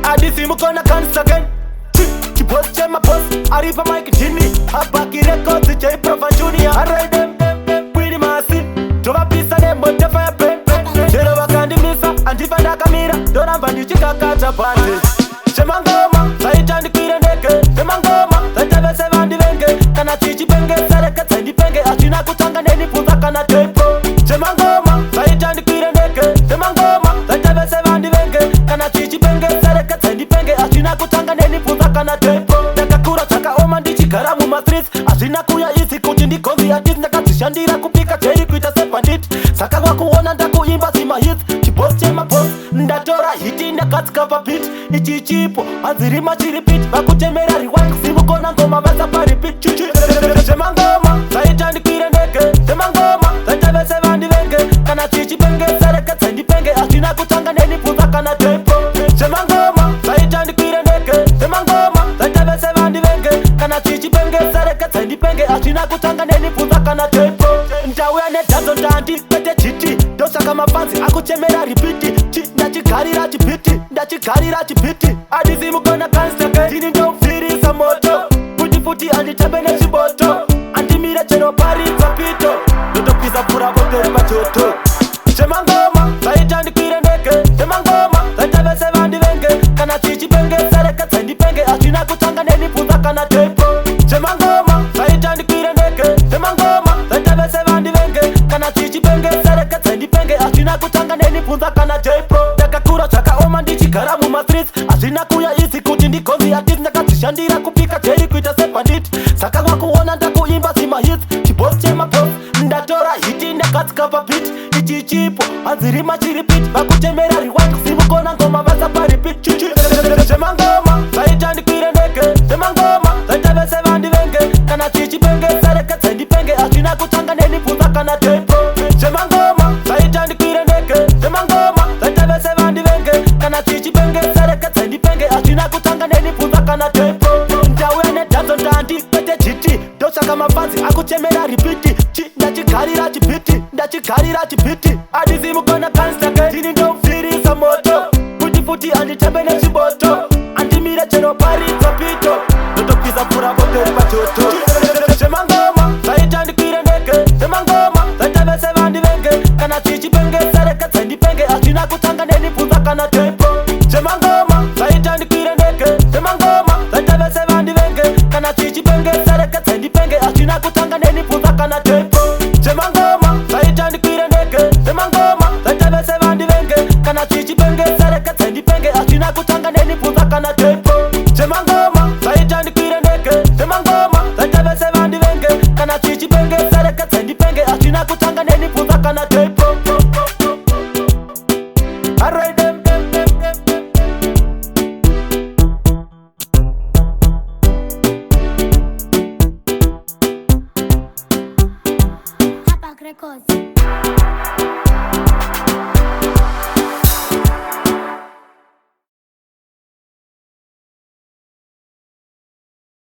Adisimu kona cancer again. Boss my boss, Arriva Mike Jimmy, Habbach records, Jaypro Junior. I ride them, pretty massive. Tova pisa them, but the fire pen. Zero Wakandi Misa, and if I Nakamira, don't have a new chica catch a bandit. Shemangoma, Saitandi Kirandeke, Shemangoma, the Tava Seven Divenge, Kanachi Penge, Saraka, Sandy Penge, Achina Kutanga, Neni Puzakana Jaypro. Shemangoma, Saitandi Kirandeke, Shemangoma, the Tava Seven Divenge, Kanachi Penge, Saraka, Sandy Penge, Achina Kutanga, Neni Puzakana Jaypro. Karamu streets, asina kuya isi kuti ndikonzi ya hit. Nakazishandira kupika cheri kuita sepandit. Saka kwa kuona ndakuimba sima hit. Chiboss chema boss, ndatora hiti ndakatika pa beat. Ichi chipo, azirima chiripit. Bakutemera rewind, kusimu kona ngoma vasa pa repeat. Chichi, shema ngoma, saitandi kirendeke. Shema ngoma, saitave sevandi venge. Kana chichi penge, sareka sendi penge. Asina kutanga neni puza kana Jaypro. Shema ngoma, saitandi kirendeke. Shema ngoma, saitave sevandi venge. Kana chichi penge, sareka sendi penge. Asina kutanga neni puza kana Jaypro. Ndawe ane dazo ndandi, pete chiti. Dosaka mafansi, akuchemera ripiti. Ndachikarira chipiti, ndachikarira chipiti. Adisimu kona kanstake, chini ndo ufiri sa moto. Futi anditembele chiboto. Andimira cheno pari zapito. Dodo pisa pura bote pachoto. Shemangoma, saitandi kirendeke. Shemangoma, saitave sevandi venge. Kana chichi penge, sareka sendi penge. Achina kutanga neni puza kana Jaypro. Shemangoma, saitandi kirendeke. Shemangoma, saitave sevandi venge. Kana chichi penge, sareka sendi penge. Achina kutanga neni puza kana Jaypro. Takakura chaka oma ndichi karamu ma streets. Achina kuya isi kuti ndikonzi ya hit. Nakazishandira kupika cheri kuita sepandit. Saka kwa kuona ndakuimba sima hit. Chiboss chema boss, ndatora hiti ndakatika pa beat. Ichi chipo, azirima chiripit. Bakutemera rewind, kusimu kona ngoma vasa pa repeat. Chichi, shema ngoma, saitandi kirendeke. Shema ngoma, saitave sevandi venge. Kana chichi penge, sareka sendi penge. Achina kutanga neni puza kana Jaypro. Shema ngoma, saitandi kirendeke. Shema ngoma, saitave sevandi venge. Kana chichi penge, sareka sendi penge. Achina kutanga neni puza kana Jaypro. Ndawe ane dazo ndandi, pete chiti. Dosaka mafansi, akuchemera ripiti. Ndachikarira chipiti, ndachikarira chipiti. Adisimu kona kanstake, chini ndo ufiri sa moto. Futi anditembele chiboto. Andimira cheno pari zapito. Dodo pisa pura bote pachoto. Shemangoma, saitandi kirendeke. Shemangoma, saitave sevandi venge. Kana chichi penge, sareka sendi penge. Achina kutanga neni puza kana Jaypro. Shemangoma, saitandi kirendeke. Shemangoma, saitave sevandi venge. Kana chichi penge, sareka sendi penge. Achina kutanga neni puza kana Jaypro. Shemangoma, saitandi kirendeke. Shemangoma, saitave sevandi venge. Kana chichi penge, sareka sendi penge. Achina kutanga neni puza kana Jaypro. Shemangoma, saitandi kirendeke. Shemangoma, saitave sevandi venge. Kana chichi penge, sareka sendi penge. Achina kutanga neni puza kana Jaypro. I ride them. Habbach records.